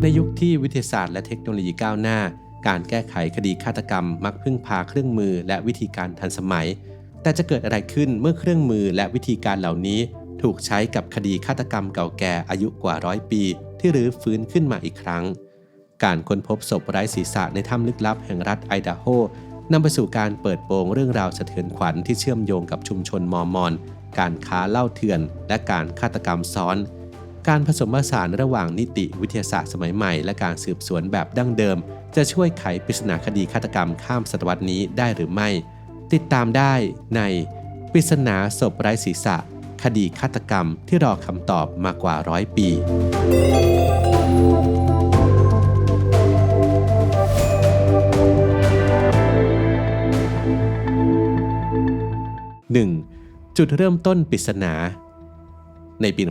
ในยุคที่วิทยาศาสตร์และเทคโนโลยีก้าวหน้าการแก้ไขคดีฆาตกรรมมักพึ่งพาเครื่องมือและวิธีการทันสมัยแต่จะเกิดอะไรขึ้นเมื่อเครื่องมือและวิธีการเหล่านี้ถูกใช้กับคดีฆาตกรรมเก่าแก่อายุกว่า100 ปีที่รื้อฟื้นขึ้นมาอีกครั้งการค้นพบศพไร้ศีรษะในถ้ำลึกลับแห่งรัฐไอดาโฮนำไปสู่การเปิดโปงเรื่องราวสะเทือนขวัญที่เชื่อมโยงกับชุมชนมอร์มอนการค้าเหล้าเถื่อนและการฆาตกรรมซ้อนการผสมผสานระหว่างนิติวิทยาศาสตร์สมัยใหม่และการสืบสวนแบบดั้งเดิมจะช่วยไขปริศนาคดีฆาตกรรมข้ามศตวรรษนี้ได้หรือไม่ติดตามได้ในปริศนาศพไร้ศีรษะคดีฆาตกรรมที่รอคำตอบมากว่า100 ปี 1. จุดเริ่มต้นปริศนาในปี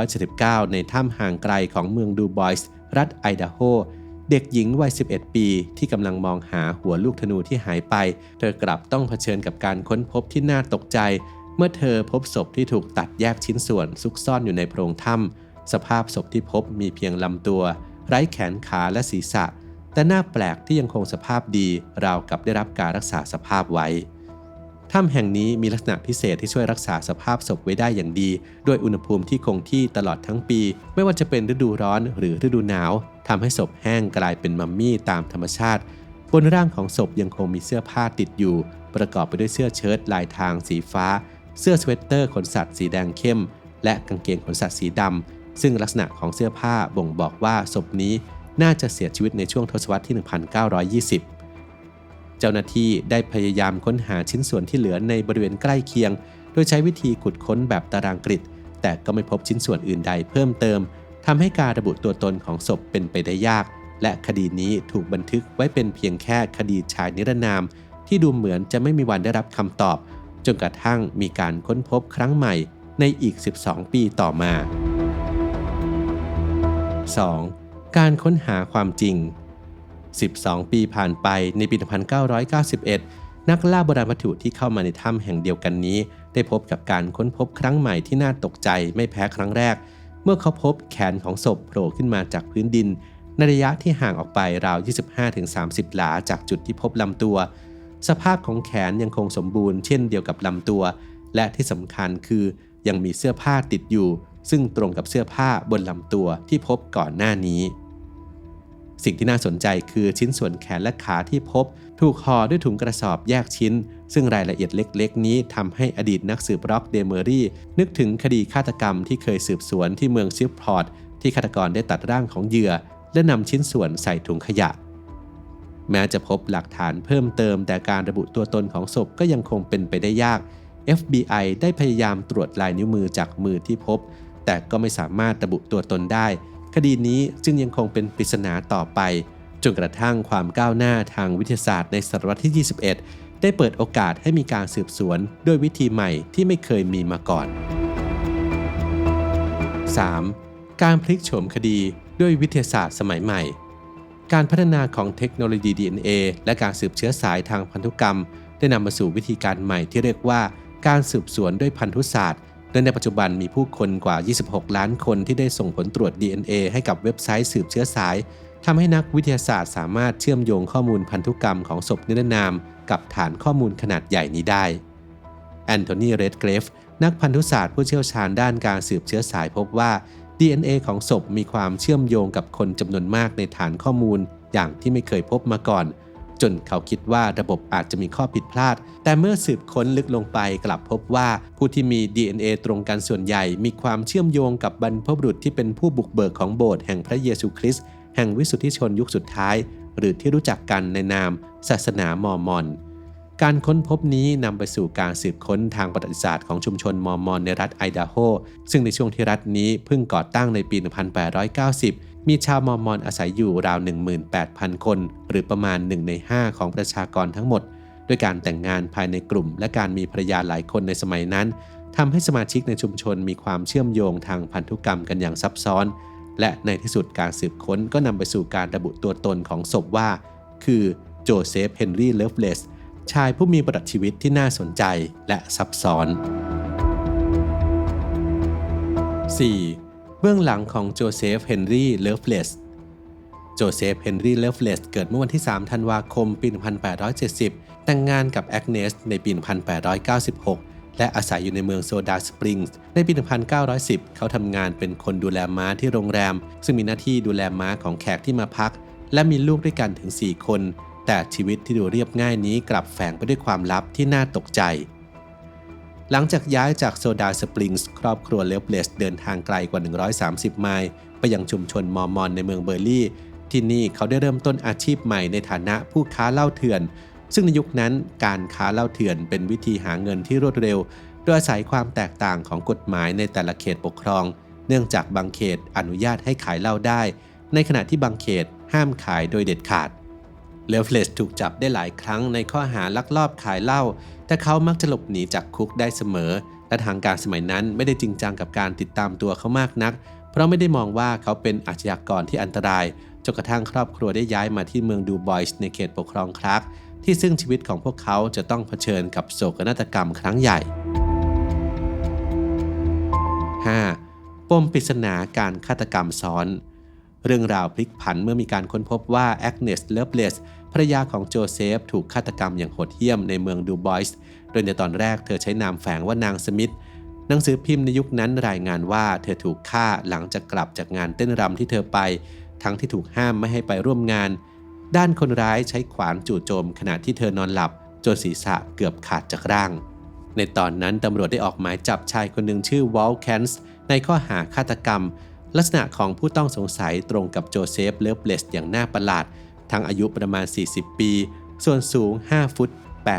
1979 ในถ้ำห่างไกลของเมืองดูบอยส์รัฐไอดาโฮเด็กหญิงวัย 11 ปีที่กำลังมองหาหัวลูกธนูที่หายไปเธอกลับต้องเผชิญกับการค้นพบที่น่าตกใจเมื่อเธอพบศพที่ถูกตัดแยกชิ้นส่วนซุกซ่อนอยู่ในโพรงถ้ำสภาพศพที่พบมีเพียงลำตัวไร้แขนขาและศีรษะแต่น่าแปลกที่ยังคงสภาพดีราวกับได้รับการรักษาสภาพไว้ถ้ำแห่งนี้มีลักษณะพิเศษที่ช่วยรักษาสภาพศพไว้ได้อย่างดีด้วยอุณหภูมิที่คงที่ตลอดทั้งปีไม่ว่าจะเป็นฤดูร้อนหรือฤดูหนาวทำให้ศพแห้งกลายเป็นมัมมี่ตามธรรมชาติบนร่างของศพยังคงมีเสื้อผ้าติดอยู่ประกอบไปด้วยเสื้อเชิ้ตลายทางสีฟ้าเสื้อสเวตเตอร์ขนสัตว์สีแดงเข้มและกางเกงขนสัตว์สีดำซึ่งลักษณะของเสื้อผ้าบ่งบอกว่าศพนี้น่าจะเสียชีวิตในช่วงทศวรรษที่ 1920เจ้าหน้าที่ได้พยายามค้นหาชิ้นส่วนที่เหลือในบริเวณใกล้เคียงโดยใช้วิธีขุดค้นแบบตารางกริดแต่ก็ไม่พบชิ้นส่วนอื่นใดเพิ่มเติมทำให้การระบุตัวตนของศพเป็นไปได้ยากและคดีนี้ถูกบันทึกไว้เป็นเพียงแค่คดีชายนิรนามที่ดูเหมือนจะไม่มีวันได้รับคำตอบจนกระทั่งมีการค้นพบครั้งใหม่ในอีก12 ปีต่อมา 2. การค้นหาความจริง12 ปีผ่านไปในปี 1991 นักล่าโบราณวัตถุที่เข้ามาในถ้ำแห่งเดียวกันนี้ได้พบกับการค้นพบครั้งใหม่ที่น่าตกใจไม่แพ้ครั้งแรกเมื่อเขาพบแขนของศพโผล่ขึ้นมาจากพื้นดินในระยะที่ห่างออกไปราว 25-30 หลาจากจุดที่พบลำตัวสภาพของแขนยังคงสมบูรณ์เช่นเดียวกับลำตัวและที่สำคัญคือยังมีเสื้อผ้าติดอยู่ซึ่งตรงกับเสื้อผ้าบนลำตัวที่พบก่อนหน้านี้สิ่งที่น่าสนใจคือชิ้นส่วนแขนและขาที่พบถูกห่อด้วยถุงกระสอบแยกชิ้นซึ่งรายละเอียดเล็กๆนี้ทำให้อดีตนักสืบร็อกเดเมอรี่นึกถึงคดีฆาตกรรมที่เคยสืบสวนที่เมืองชิลพอร์ตที่ฆาตกรได้ตัดร่างของเหยื่อและนำชิ้นส่วนใส่ถุงขยะแม้จะพบหลักฐานเพิ่มเติมแต่การระบุตัวตนของศพก็ยังคงเป็นไปได้ยาก FBI ได้พยายามตรวจลายนิ้วมือจากมือที่พบแต่ก็ไม่สามารถระบุตัวตนได้คดีนี้จึงยังคงเป็นปริศนาต่อไปจนกระทั่งความก้าวหน้าทางวิทยาศาสตร์ในศตวรรษที่ 21 ได้เปิดโอกาสให้มีการสืบสวนด้วยวิธีใหม่ที่ไม่เคยมีมาก่อน 3. การพลิกโฉมคดีด้วยวิทยาศาสตร์สมัยใหม่การพัฒนาของเทคโนโลยี DNA และการสืบเชื้อสายทางพันธุกรรมได้นำมาสู่วิธีการใหม่ที่เรียกว่าการสืบสวนด้วยพันธุศาสตร์และในปัจจุบันมีผู้คนกว่า 26 ล้านคนที่ได้ส่งผลตรวจ DNA ให้กับเว็บไซต์สืบเชื้อสายทำให้นักวิทยาศาสตร์สามารถเชื่อมโยงข้อมูลพันธุกรรมของศพนิรนามกับฐานข้อมูลขนาดใหญ่นี้ได้แอนโทนี เรดเกรฟนักพันธุศาสตร์ผู้เชี่ยวชาญด้านการสืบเชื้อสายพบว่า DNA ของศพมีความเชื่อมโยงกับคนจำนวนมากในฐานข้อมูลอย่างที่ไม่เคยพบมาก่อนจนเขาคิดว่าระบบอาจจะมีข้อผิดพลาดแต่เมื่อสืบค้นลึกลงไปกลับพบว่าผู้ที่มี DNA ตรงกันส่วนใหญ่มีความเชื่อมโยงกับบรรพบุรุษที่เป็นผู้บุกเบิกของโบสถ์แห่งพระเยซูคริสต์แห่งวิสุทธิชนยุคสุดท้ายหรือที่รู้จักกันในนามศาสนามอร์มอนการค้นพบนี้นำไปสู่การสืบค้นทางประวัติศาสตร์ของชุมชนมอร์มอนในรัฐไอดาโฮซึ่งในช่วงที่รัฐนี้เพิ่งก่อตั้งในปี 1890 มีชาวมอร์มอนอาศัยอยู่ราว 18,000 คนหรือประมาณ 1 ใน 5 ของประชากรทั้งหมดด้วยการแต่งงานภายในกลุ่มและการมีภรรยาหลายคนในสมัยนั้นทำให้สมาชิกในชุมชนมีความเชื่อมโยงทางพันธุกรรมกันอย่างซับซ้อนและในที่สุดการสืบค้นก็นำไปสู่การระบุตัวตนของศพว่าคือโจเซฟ เฮนรี่ เลิฟเลสชายผู้มีประวัติชีวิตที่น่าสนใจและซับซ้อน 4. เบื้องหลังของโจเซฟ เฮนรี่ เลิฟเลส โจเซฟ เฮนรี่ เลฟเลสเกิดเมื่อวันที่ 3 ธันวาคม ปี 1870 แต่งงานกับแอกเนสในปี 1896 และอาศัยอยู่ในเมืองโซดาสปริงส์ในปี 1910 เขาทำงานเป็นคนดูแลม้าที่โรงแรมซึ่งมีหน้าที่ดูแลม้าของแขกที่มาพักและมีลูกด้วยกันถึง 4 คนแต่ชีวิตที่ดูเรียบง่ายนี้กลับแฝงไปด้วยความลับที่น่าตกใจหลังจากย้ายจากโซดาสปริงส์ครอบครัวเลฟเลสเดินทางไกลกว่า 130 ไมล์ไปยังชุมชนมอร์มอนในเมืองเบอร์ลีย์ที่นี่เขาได้เริ่มต้นอาชีพใหม่ในฐานะผู้ค้าเหล้าเถื่อนซึ่งในยุคนั้นการค้าเหล้าเถื่อนเป็นวิธีหาเงินที่รวดเร็วโดยอาศัยความแตกต่างของกฎหมายในแต่ละเขตปกครองเนื่องจากบางเขตอนุญาตให้ขายเหล้าได้ในขณะที่บางเขตห้ามขายโดยเด็ดขาดเลฟเลสถูกจับได้หลายครั้งในข้อหาลักลอบขายเหล้าแต่เขามักจะหลบหนีจากคุกได้เสมอและทางการสมัยนั้นไม่ได้จริงจังกับการติดตามตัวเขามากนักเพราะไม่ได้มองว่าเขาเป็นอาชญากรที่อันตรายจนกระทั่งครอบครัวได้ย้ายมาที่เมืองดูบอยส์ในเขตปกครองคลาร์กที่ซึ่งชีวิตของพวกเขาจะต้องเผชิญกับโศกนาฏกรรมครั้งใหญ่ 5. ปมปริศนาการฆาตกรรมซ้อนเรื่องราวพลิกผันเมื่อมีการค้นพบว่าแอกเนส เลฟเลสภรรยาของโจเซฟถูกฆาตกรรมอย่างโหดเหี้ยมในเมืองดูบอยส์โดยในตอนแรกเธอใช้นามแฝงว่านางสมิธหนังสือพิมพ์ในยุคนั้นรายงานว่าเธอถูกฆ่าหลังจากกลับจากงานเต้นรำที่เธอไปทั้งที่ถูกห้ามไม่ให้ไปร่วมงานด้านคนร้ายใช้ขวานจู่โจมขณะที่เธอนอนหลับจนศีรษะเกือบขาดจากร่างในตอนนั้นตำรวจได้ออกหมายจับชายคนหนึ่งชื่อวอลแคนส์ในข้อหาฆาตกรรมลักษณะของผู้ต้องสงสัยตรงกับโจเซฟ เลฟเลสอย่างน่าประหลาดทั้งอายุประมาณ40 ปีส่วนสูง5 ฟุต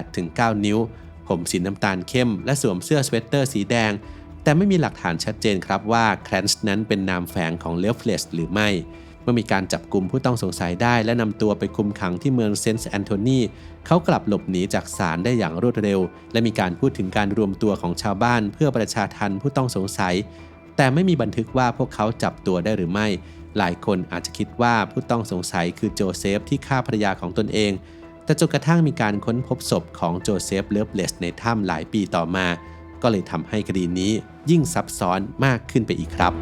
8-9 นิ้วผมสีน้ำตาลเข้มและสวมเสื้อสเวตเตอร์สีแดงแต่ไม่มีหลักฐานชัดเจนครับว่าแคลนส์นั้นเป็นนามแฝงของเลฟเลสหรือไม่เมื่อมีการจับกุมผู้ต้องสงสัยได้และนำตัวไปคุมขังที่เมืองเซนต์แอนโทนีเขากลับหลบหนีจากศาลได้อย่างรวดเร็วและมีการพูดถึงการรวมตัวของชาวบ้านเพื่อประชาทัณฑ์ผู้ต้องสงสัยแต่ไม่มีบันทึกว่าพวกเขาจับตัวได้หรือไม่หลายคนอาจจะคิดว่าผู้ต้องสงสัยคือโจเซฟที่ฆ่าภรรยาของตนเองแต่จนกระทั่งมีการค้นพบศพของโจเซฟ เลฟเลสในถ้ำหลายปีต่อมาก็เลยทำให้คดีนี้ยิ่งซับซ้อนมากขึ้นไปอีกครับ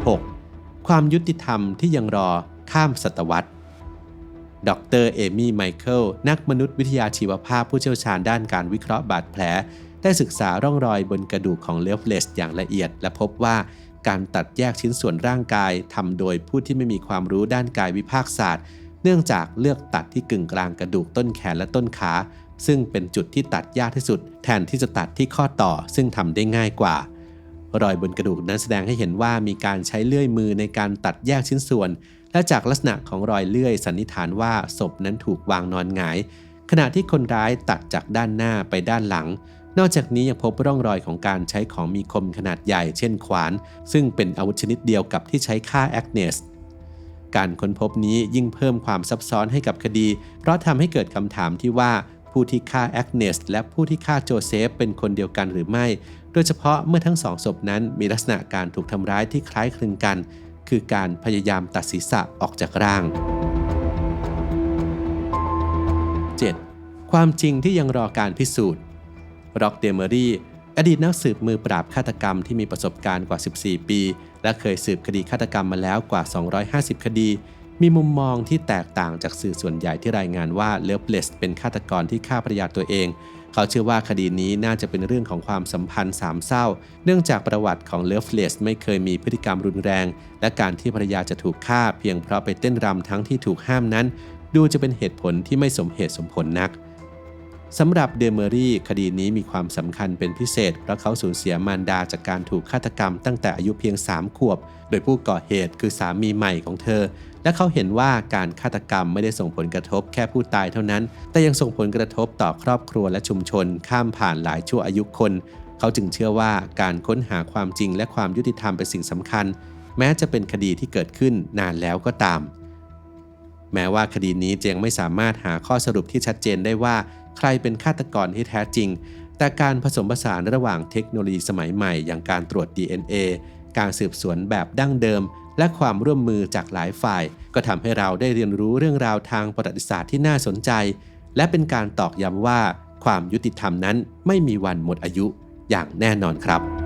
6. ความยุติธรรมที่ยังรอข้ามศตวรรษดร.เอมี่ ไมเคิลนักมนุษยวิทยาชีวภาพผู้เชี่ยวชาญด้านการวิเคราะห์บาดแผลได้ศึกษาร่องรอยบนกระดูกของเลฟเลสอย่างละเอียดและพบว่าการตัดแยกชิ้นส่วนร่างกายทำโดยผู้ที่ไม่มีความรู้ด้านกายวิภาคศาสตร์เนื่องจากเลือกตัดที่กึ่งกลางกระดูกต้นแขนและต้นขาซึ่งเป็นจุดที่ตัดยากที่สุดแทนที่จะตัดที่ข้อต่อซึ่งทำได้ง่ายกว่ารอยบนกระดูกนั้นแสดงให้เห็นว่ามีการใช้เลื่อยมือในการตัดแยกชิ้นส่วนและจากลักษณะของรอยเลื่อยสันนิษฐานว่าศพนั้นถูกวางนอนหงายขณะที่คนร้ายตัดจากด้านหน้าไปด้านหลังนอกจากนี้ยังพบร่องรอยของการใช้ของมีคมขนาดใหญ่เช่นขวานซึ่งเป็นอาวุธชนิดเดียวกับที่ใช้ฆ่าแอกเนสการค้นพบนี้ยิ่งเพิ่มความซับซ้อนให้กับคดีเพราะทำให้เกิดคำถามที่ว่าผู้ที่ฆ่าแอกเนสและผู้ที่ฆ่าโจเซฟเป็นคนเดียวกันหรือไม่โดยเฉพาะเมื่อทั้งสองศพนั้นมีลักษณะการถูกทำร้ายที่คล้ายคลึงกันคือการพยายามตัดศีรษะออกจากร่าง 7. ความจริงที่ยังรอการพิสูจน์ร็อก เดเมอรี่อดีตนักสืบมือปราบฆาตกรรมที่มีประสบการณ์กว่า14 ปีและเคยสืบคดีฆาตกรรมมาแล้วกว่า250 คดีมีมุมมองที่แตกต่างจากสื่อส่วนใหญ่ที่รายงานว่าเลฟเลสเป็นฆาตกรที่ฆ่าภรรยาตัวเองเขาเชื่อว่าคดีนี้น่าจะเป็นเรื่องของความสัมพันธ์สามเศร้าเนื่องจากประวัติของเลฟเลสไม่เคยมีพฤติกรรมรุนแรงและการที่ภรรยาจะถูกฆ่าเพียงเพราะไปเต้นรำทั้งที่ถูกห้ามนั้นดูจะเป็นเหตุผลที่ไม่สมเหตุสมผลนักสำหรับเดเมอรี่คดีนี้มีความสำคัญเป็นพิเศษเพราะเขาสูญเสียมารดาจากการถูกฆาตกรรมตั้งแต่อายุเพียง3 ขวบโดยผู้ก่อเหตุคือสามีใหม่ของเธอและเขาเห็นว่าการฆาตกรรมไม่ได้ส่งผลกระทบแค่ผู้ตายเท่านั้นแต่ยังส่งผลกระทบต่อครอบครัวและชุมชนข้ามผ่านหลายชั่วอายุคนเขาจึงเชื่อว่าการค้นหาความจริงและความยุติธรรมเป็นสิ่งสำคัญแม้จะเป็นคดีที่เกิดขึ้นนานแล้วก็ตามแม้ว่าคดีนี้จะยังไม่สามารถหาข้อสรุปที่ชัดเจนได้ว่าใครเป็นฆาตกรที่แท้จริงแต่การผสมผสานระหว่างเทคโนโลยีสมัยใหม่อย่างการตรวจ DNA การสืบสวนแบบดั้งเดิมและความร่วมมือจากหลายฝ่ายก็ทำให้เราได้เรียนรู้เรื่องราวทางประวัติศาสตร์ที่น่าสนใจและเป็นการตอกย้ำว่าความยุติธรรมนั้นไม่มีวันหมดอายุอย่างแน่นอนครับ